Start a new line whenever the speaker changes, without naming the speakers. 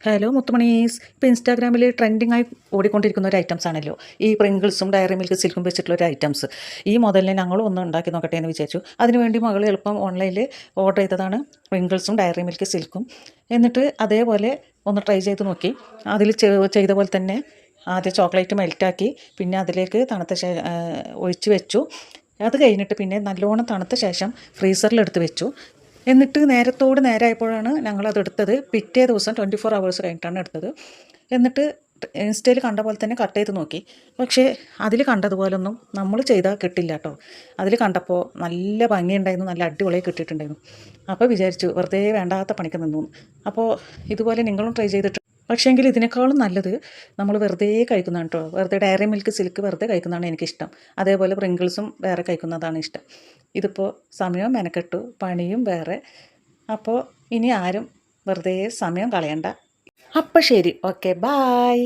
Hello മുത്തുമണീസ്. ഇപ്പോൾ ഇൻസ്റ്റാഗ്രാമിൽ ട്രെൻഡിങ്ങായി ഓടിക്കൊണ്ടിരിക്കുന്ന ഒരു ഐറ്റംസ് ആണല്ലോ ഈ പ്രിങ്കിൾസും ഡയറി മിൽക്ക് സിൽക്കും വെച്ചിട്ടുള്ള ഒരു ഐറ്റംസ്. ഈ മോഡലിനെ ഞങ്ങളും ഒന്ന് ഉണ്ടാക്കി നോക്കട്ടെ എന്ന് വിചാരിച്ചു. അതിനുവേണ്ടി മകൾ എളുപ്പം ഓൺലൈനിൽ ഓർഡർ ചെയ്തതാണ് പ്രിങ്കിൾസും ഡയറി മിൽക്ക് സിൽക്കും. എന്നിട്ട് അതേപോലെ ഒന്ന് ട്രൈ ചെയ്ത് നോക്കി. അതിൽ ചെയ്ത പോലെ തന്നെ ആദ്യം ചോക്ലേറ്റ് മെൽറ്റാക്കി, പിന്നെ അതിലേക്ക് ഒഴിച്ച് വെച്ചു. അത് കഴിഞ്ഞിട്ട് പിന്നെ നല്ലോണം തണുത്ത ശേഷം ഫ്രീസറിലെടുത്ത് വെച്ചു. എന്നിട്ട് നേരത്തോട് നേരമായപ്പോഴാണ് ഞങ്ങളത് എടുത്തത്. പിറ്റേ ദിവസം 24 hours കഴിഞ്ഞിട്ടാണ് എടുത്തത്. എന്നിട്ട് ഇൻസ്റ്റയിൽ കണ്ട പോലെ തന്നെ കട്ട് ചെയ്ത് നോക്കി. പക്ഷേ അതിൽ കണ്ടതുപോലൊന്നും നമ്മൾ ചെയ്താൽ കിട്ടില്ല കേട്ടോ. അതിൽ കണ്ടപ്പോൾ നല്ല ഭംഗിയുണ്ടായിരുന്നു, നല്ല അടിപൊളിയായി കിട്ടിയിട്ടുണ്ടായിരുന്നു. അപ്പോൾ വിചാരിച്ചു വെറുതെ വേണ്ടാത്ത പണിക്ക് നിന്നു. അപ്പോൾ ഇതുപോലെ നിങ്ങളും ട്രൈ ചെയ്തിട്ട്, പക്ഷേങ്കിൽ ഇതിനേക്കാളും നല്ലത് നമ്മൾ വെറുതെ കഴിക്കുന്നതാണ് കേട്ടോ. വെറുതെ ഡയറി മിൽക്ക് സിൽക്ക് വെറുതെ കഴിക്കുന്നതാണ് എനിക്കിഷ്ടം. അതേപോലെ പ്രിങ്കിൾസും വേറെ കഴിക്കുന്നതാണ് ഇഷ്ടം. ഇതിപ്പോൾ സമയവും മെനക്കെട്ടു, പണിയും വേറെ. അപ്പോൾ ഇനി ആരും വെറുതെ സമയം കളയണ്ട. അപ്പോൾ ശരി, ഓക്കെ, ബായ്.